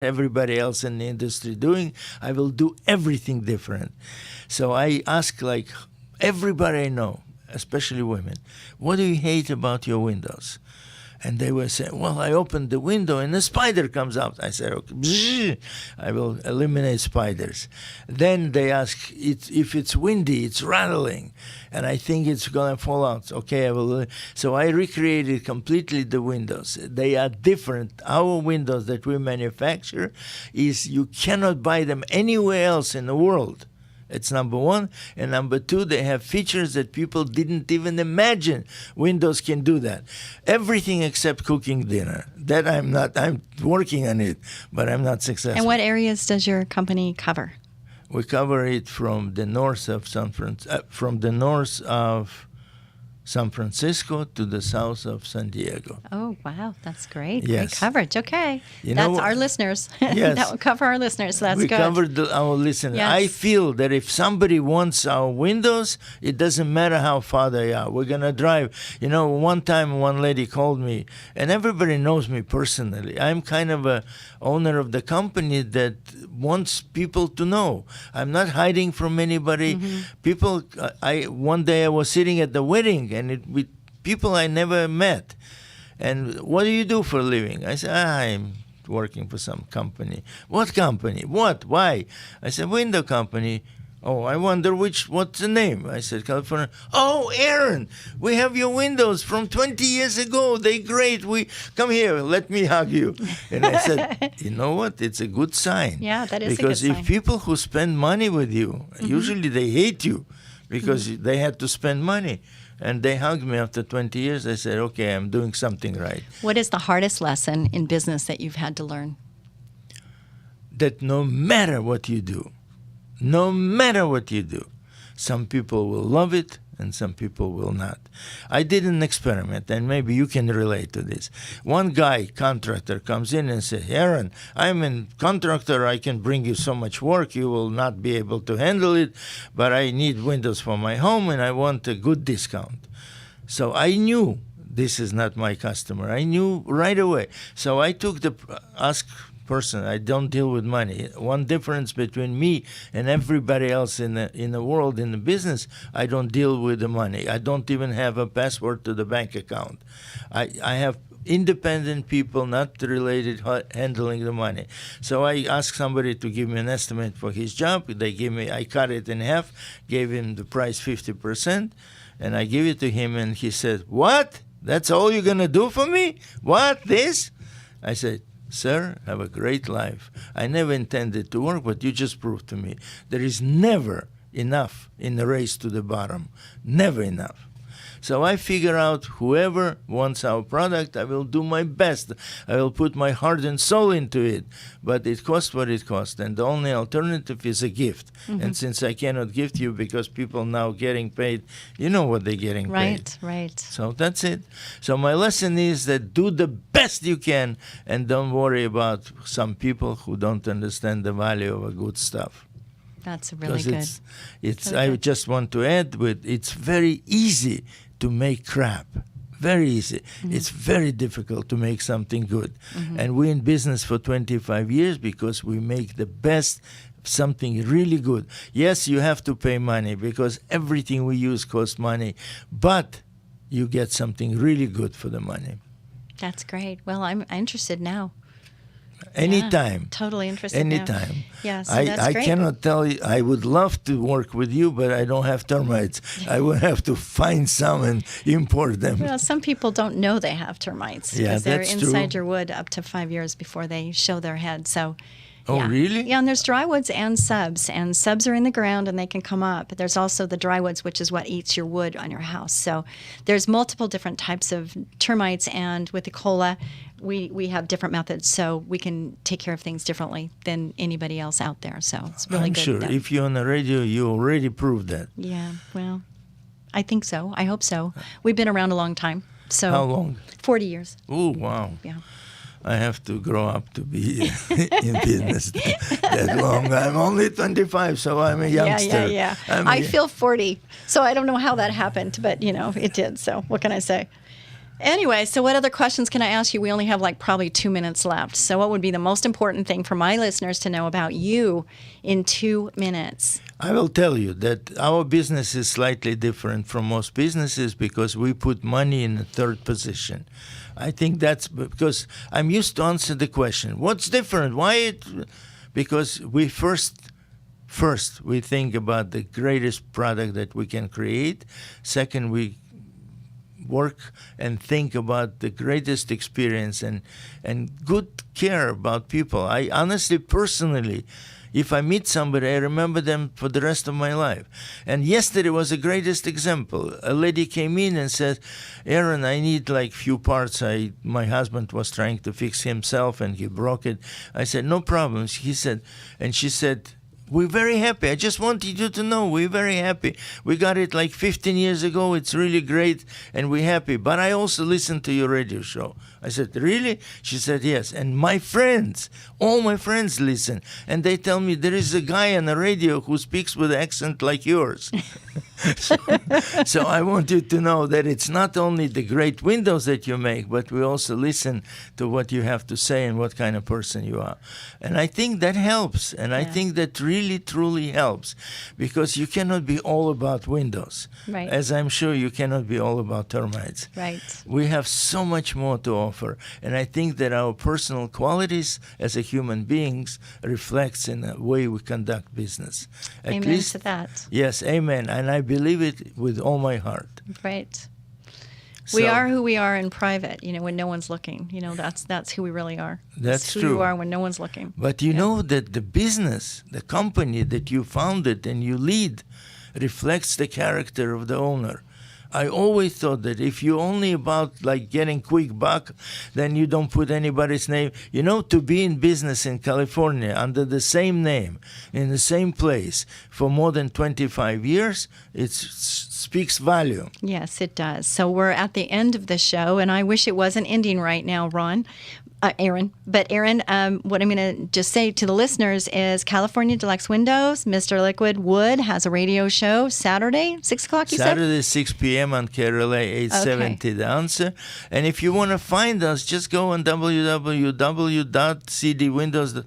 everybody else in the industry doing. I will do everything different. So I ask like everybody I know, especially women, what do you hate about your windows? And they were saying, well, I opened the window and a spider comes out. I said, okay, bzz, I will eliminate spiders. Then they ask, if it's windy, it's rattling, and I think it's going to fall out. Okay, I will. So I recreated completely the windows. They are different. Our windows that we manufacture you cannot buy them anywhere else in the world. It's number one. And number two, they have features that people didn't even imagine Windows can do that. Everything except cooking dinner. That I'm working on it, but I'm not successful. And what areas does your company cover? We cover it from the north of San Francisco to the south of San Diego. Oh, wow. That's great. Yes. Great coverage. Okay. You That's know, our listeners. Yes. That will cover our listeners. So that's we good. covered our listeners. Yes. I feel that if somebody wants our windows, it doesn't matter how far they are. We're going to drive. You know, one time one lady called me, and everybody knows me personally. I'm kind of a owner of the company that wants people to know. I'm not hiding from anybody. Mm-hmm. People, one day I was sitting at the wedding, and with people I never met. And what do you do for a living? I said, I'm working for some company. What company? What? Why? I said, window company. Oh, I wonder what's the name? I said, California. Oh, Aaron, we have your windows from 20 years ago. They're great. Come here, let me hug you. And I said, you know what? It's a good sign. Yeah, that is because a good sign. if people who spend money with you, usually they hate you because they had to spend money. And they hugged me after 20 years. I said, okay, I'm doing something right. What is the hardest lesson in business that you've had to learn? That no matter what you do, some people will love it and some people will not. I did an experiment, and maybe you can relate to this. One guy, contractor, comes in and says, Aaron, I'm a contractor. I can bring you so much work. You will not be able to handle it, but I need windows for my home, and I want a good discount. So I knew this is not my customer. I knew right away. So I took ask person. I don't deal with money. One difference between me and everybody else in the world, in the business, I don't deal with the money. I don't even have a password to the bank account. I have independent people, not related, handling the money. So I asked somebody to give me an estimate for his job. They gave me, I cut it in half, gave him the price 50%, and I give it to him, and he said, what? That's all you're going to do for me? What, this? I said, sir, have a great life. I never intended to work, but you just proved to me there is never enough in the race to the bottom. Never enough. So I figure out whoever wants our product, I will do my best. I will put my heart and soul into it. But it costs what it costs. And the only alternative is a gift. Mm-hmm. And since I cannot gift you because people now getting paid, you know what they're getting paid. Right. So that's it. So my lesson is that do the best you can and don't worry about some people who don't understand the value of a good stuff. That's really good. It's. I just want to add it's very easy to make crap. Very easy. Mm-hmm. It's very difficult to make something good. Mm-hmm. And we're in business for 25 years because we make the best, something really good. Yes, you have to pay money because everything we use costs money, but you get something really good for the money. That's great. Well, I'm interested now. Anytime. Yeah, totally interested. Anytime. Now. Yeah, so I cannot tell you. I would love to work with you, but I don't have termites. I will have to find some and import them. Well, some people don't know they have termites because they're inside your wood up to 5 years before they show their head. So. Oh, really? Yeah, and there's drywoods and subs are in the ground and they can come up. There's also the drywoods, which is what eats your wood on your house. So there's multiple different types of termites, and with the COLA, we have different methods, so we can take care of things differently than anybody else out there. So it's really good. I'm sure if you're on the radio, you already proved that. Yeah, well, I think so. I hope so. We've been around a long time. So how long? 40 years. Oh, wow. Yeah. I have to grow up to be in business that long. I'm only 25, so I'm a youngster. Yeah. I feel 40, so I don't know how that happened, but, it did. So what can I say? Anyway, so what other questions can I ask you? We only have like probably 2 minutes left. So what would be the most important thing for my listeners to know about you in 2 minutes? I will tell you that our business is slightly different from most businesses because we put money in the third position. I think that's because I'm used to answer the question, what's different? Why it? Because we first we think about the greatest product that we can create. Second, we work and think about the greatest experience and good care about people. I honestly, personally, if I meet somebody, I remember them for the rest of my life. And yesterday was the greatest example. A lady came in and said, Aaron, I need like few parts. My husband was trying to fix himself and he broke it. I said, no problems. She said, we're very happy. I just wanted you to know we're very happy. We got it like 15 years ago. It's really great and we're happy. But I also listen to your radio show. I said, really? She said, yes. And my friends, all my friends listen. And they tell me there is a guy on the radio who speaks with an accent like yours. So I want you to know that it's not only the great windows that you make, but we also listen to what you have to say and what kind of person you are. And I think that helps. And I think that really, truly helps because you cannot be all about windows. Right. As I'm sure you cannot be all about termites. Right. We have so much more to offer. And I think that our personal qualities as a human beings reflects in the way we conduct business. Amen to that. Yes, amen. And I believe it with all my heart. Right. So, we are who we are in private, when no one's looking. That's who we really are. That's who true. you are when no one's looking. But you know that the business, the company that you founded and you lead reflects the character of the owner. I always thought that if you're only about like getting quick buck, then you don't put anybody's name. To be in business in California under the same name, in the same place for more than 25 years, it speaks value. Yes, it does. So we're at the end of the show, and I wish it wasn't ending right now, Aaron. But Aaron, what I'm going to just say to the listeners is California Deluxe Windows, Mr. Liquid Wood has a radio show Saturday, 6 o'clock, you said? Saturday, 6 p.m. on KRLA 870, The Answer. And if you want to find us, just go on www.cdwindows.com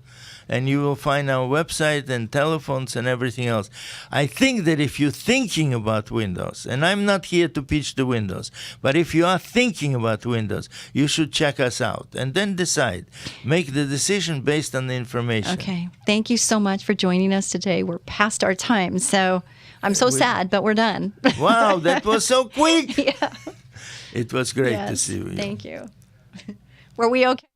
and you will find our website and telephones and everything else. I think that if you're thinking about Windows, and I'm not here to pitch the Windows, but if you are thinking about Windows, you should check us out and then decide. Make the decision based on the information. Okay. Thank you so much for joining us today. We're past our time, so I'm so sad, but we're done. Wow, that was so quick. Yeah. It was great to see you. Thank you. Were we okay?